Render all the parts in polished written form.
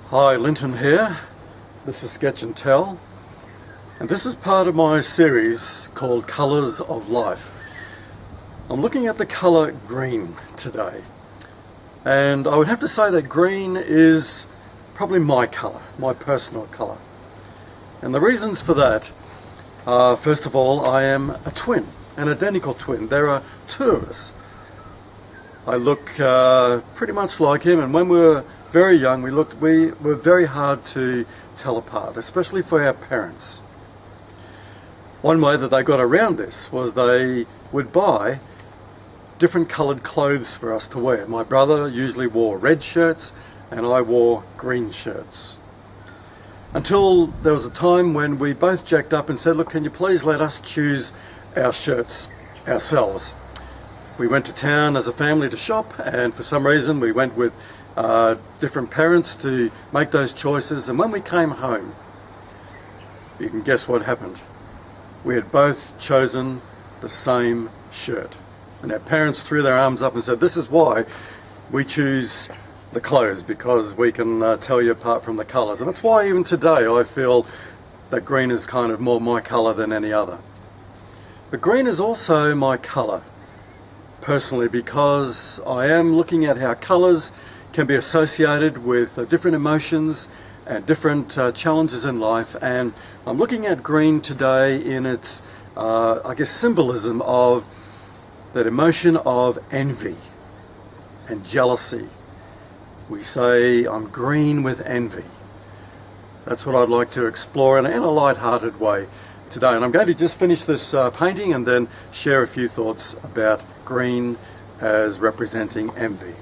Hi, Lynton here. This is Sketch and Tell, and this is part of my series called Colours of Life. I'm looking at the colour green today, and I would have to say that green is probably my colour, my personal colour. And the reasons for that are, first of all, I am a twin, an identical twin. There are two of us. I look pretty much like him, and when we were very young, we were very hard to tell apart, especially for our parents. One way that they got around this was they would buy different coloured clothes for us to wear. My brother usually wore red shirts and I wore green shirts. Until there was a time when we both jacked up and said, look, can you please let us choose our shirts ourselves? We went to town as a family to shop, and for some reason we went with different parents to make those choices, and when we came home, you can guess what happened. We had both chosen the same shirt, and our parents threw their arms up and said, this is why we choose the clothes, because we can tell you apart from the colours. And it's why even today I feel that green is kind of more my colour than any other. But green is also my colour personally, because I am looking at how colours can be associated with different emotions and different challenges in life, and I'm looking at green today in its symbolism of that emotion of envy and jealousy. We say, I'm green with envy. That's what I'd like to explore in a light-hearted way today, and I'm going to just finish this painting and then share a few thoughts about green as representing envy.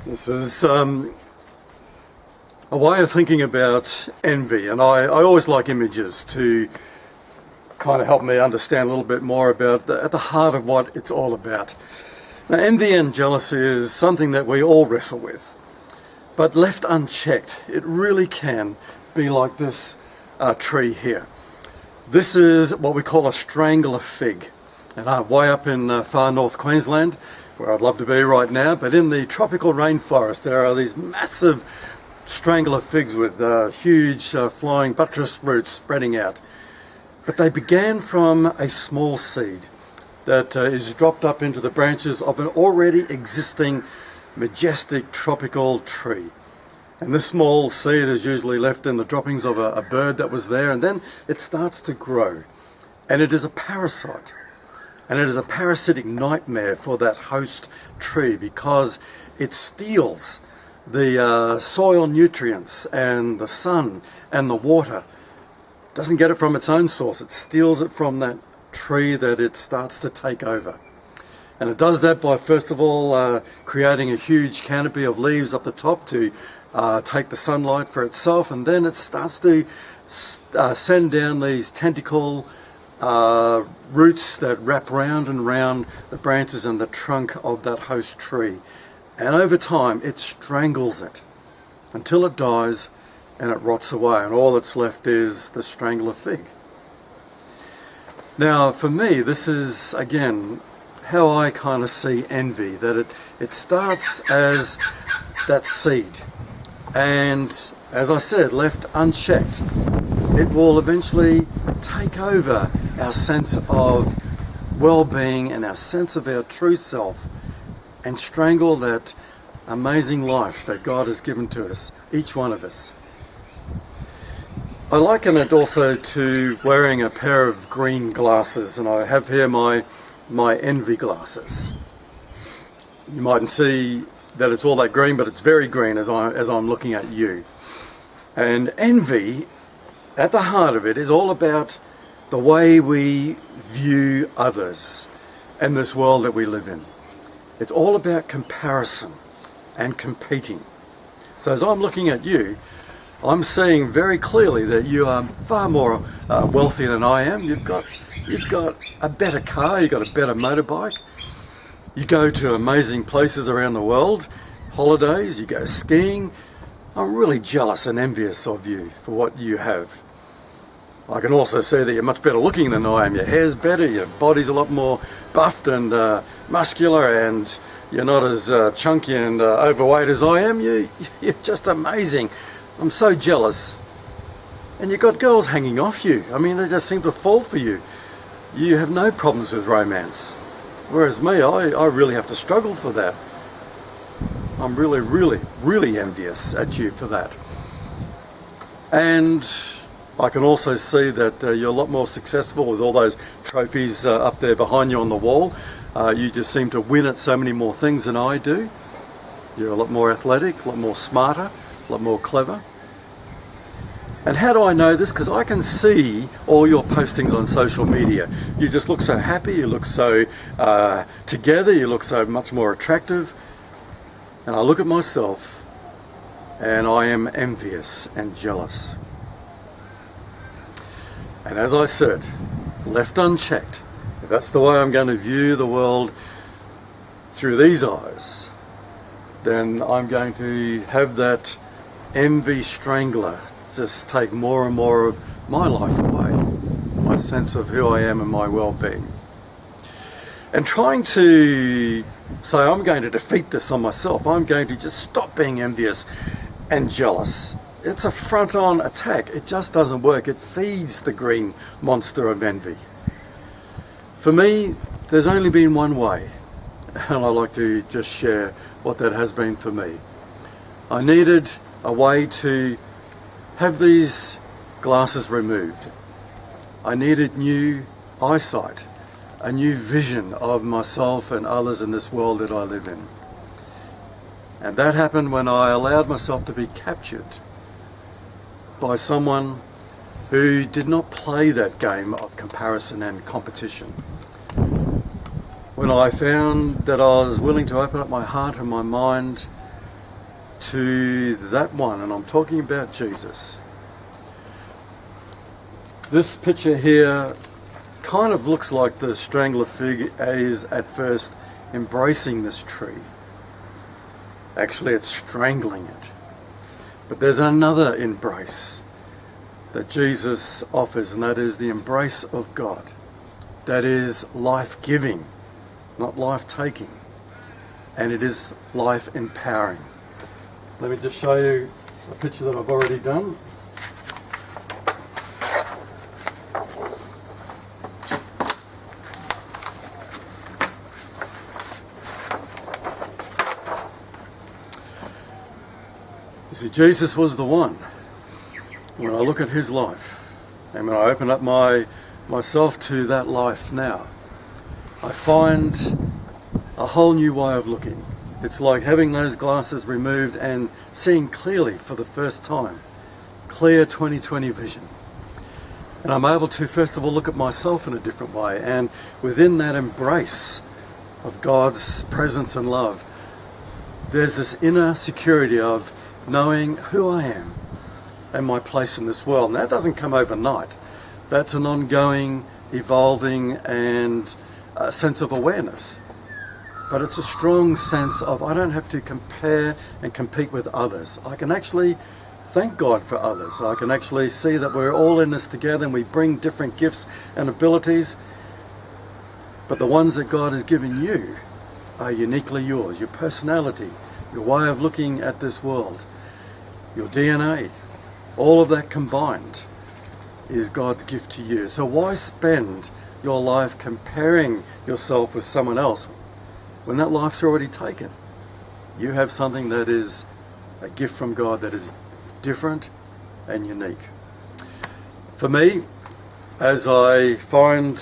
This is a way of thinking about envy, and I always like images to kind of help me understand a little bit more about at the heart of what it's all about. Now, envy and jealousy is something that we all wrestle with, but left unchecked, it really can be like this tree here. This is what we call a strangler fig, and I'm way up in far north Queensland, where I'd love to be right now, but in the tropical rainforest there are these massive strangler figs with huge flying buttress roots spreading out. But they began from a small seed that is dropped up into the branches of an already existing majestic tropical tree. And this small seed is usually left in the droppings of a bird that was there, and then it starts to grow. And it is a parasite. And it is a parasitic nightmare for that host tree because it steals the soil nutrients and the sun and the water. It doesn't get it from its own source. It steals it from that tree that it starts to take over. And it does that by first of all creating a huge canopy of leaves up the top to take the sunlight for itself, and then it starts to send down these tentacle roots that wrap round and round the branches and the trunk of that host tree. And over time it strangles it until it dies and it rots away, and all that's left is the strangler fig. Now for me, this is again how I kind of see envy, that it starts as that seed, and as I said, left unchecked, it will eventually take over our sense of well-being and our sense of our true self and strangle that amazing life that God has given to us, each one of us. I liken it also to wearing a pair of green glasses, and I have here my envy glasses. You mightn't see that it's all that green, but it's very green as I'm looking at you. And envy, at the heart of it, is all about the way we view others and this world that we live in. It's all about comparison and competing. So as I'm looking at you, I'm seeing very clearly that you are far more wealthy than I am. You've got a better car, you've got a better motorbike. You go to amazing places around the world, holidays, you go skiing. I'm really jealous and envious of you for what you have. I can also see that you're much better looking than I am. Your hair's better, your body's a lot more buffed and muscular, and you're not as chunky and overweight as I am. You're just amazing. I'm so jealous. And you've got girls hanging off you. I mean, they just seem to fall for you. You have no problems with romance. Whereas me, I really have to struggle for that. I'm really, really, really envious at you for that. And I can also see that you're a lot more successful with all those trophies up there behind you on the wall. You just seem to win at so many more things than I do. You're a lot more athletic, a lot more smarter, a lot more clever. And how do I know this? Because I can see all your postings on social media. You just look so happy, you look so together, you look so much more attractive. And I look at myself and I am envious and jealous. And as I said, left unchecked, if that's the way I'm going to view the world through these eyes, then I'm going to have that envy strangler just take more and more of my life away, my sense of who I am and my well-being. And trying to say I'm going to defeat this on myself, I'm going to just stop being envious and jealous. It's a front-on attack. It just doesn't work. It feeds the green monster of envy. For me, there's only been one way, and I like to just share what that has been for me. I needed a way to have these glasses removed. I needed new eyesight, a new vision of myself and others in this world that I live in. And that happened when I allowed myself to be captured by someone who did not play that game of comparison and competition. When I found that I was willing to open up my heart and my mind to that one, and I'm talking about Jesus. This picture here kind of looks like the strangler fig is at first embracing this tree. Actually, it's strangling it. But there's another embrace that Jesus offers, and that is the embrace of God. That is life-giving, not life-taking. And it is life-empowering. Let me just show you a picture that I've already done. see, Jesus was the one. When I look at his life, and when I open up myself to that life now, I find a whole new way of looking. It's like having those glasses removed and seeing clearly for the first time. Clear 20/20 vision. And I'm able to, first of all, look at myself in a different way. And within that embrace of God's presence and love, there's this inner security of knowing who I am and my place in this world. And that doesn't come overnight. That's an ongoing, evolving and sense of awareness. But it's a strong sense of I don't have to compare and compete with others. I can actually thank God for others. I can actually see that we're all in this together and we bring different gifts and abilities. But the ones that God has given you are uniquely yours. Your personality, your way of looking at this world, your DNA, all of that combined is God's gift to you. So why spend your life comparing yourself with someone else when that life's already taken? You have something that is a gift from God that is different and unique. For me, as I find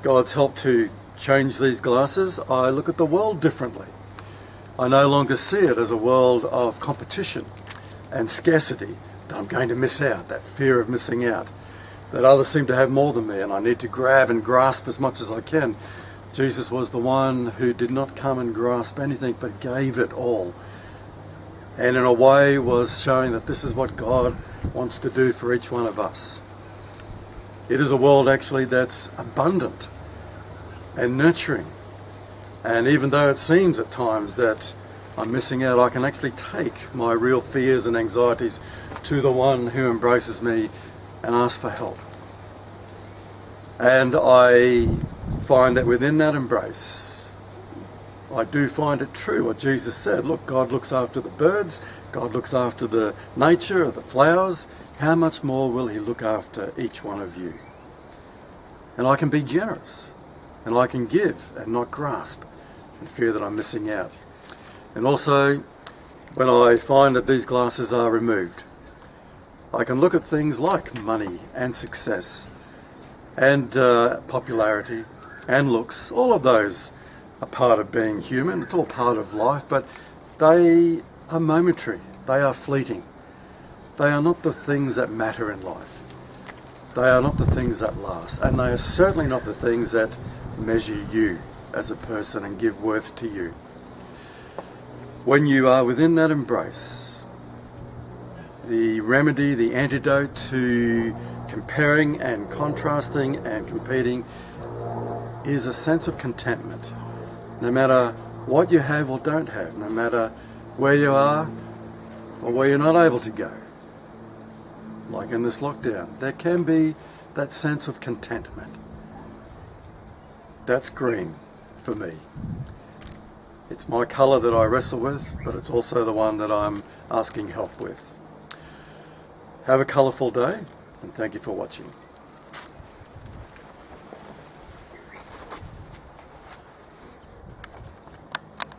God's help to change these glasses, I look at the world differently. I no longer see it as a world of competition and scarcity, that I'm going to miss out, that fear of missing out, that others seem to have more than me and I need to grab and grasp as much as I can. Jesus was the one who did not come and grasp anything but gave it all. And in a way was showing that this is what God wants to do for each one of us. It is a world actually that's abundant and nurturing. And even though it seems at times that I'm missing out, I can actually take my real fears and anxieties to the one who embraces me and ask for help. And I find that within that embrace, I do find it true what Jesus said. Look, God looks after the birds, God looks after the nature of the flowers. How much more will he look after each one of you? And I can be generous, and I can give and not grasp and fear that I'm missing out. And also, when I find that these glasses are removed, I can look at things like money and success and popularity and looks. All of those are part of being human. It's all part of life, but they are momentary. They are fleeting. They are not the things that matter in life. They are not the things that last, and they are certainly not the things that measure you as a person and give worth to you. When you are within that embrace, the remedy, the antidote to comparing and contrasting and competing is a sense of contentment. No matter what you have or don't have, no matter where you are or where you're not able to go, like in this lockdown, there can be that sense of contentment. That's green for me. It's my colour that I wrestle with, but it's also the one that I'm asking help with. Have a colourful day, and thank you for watching.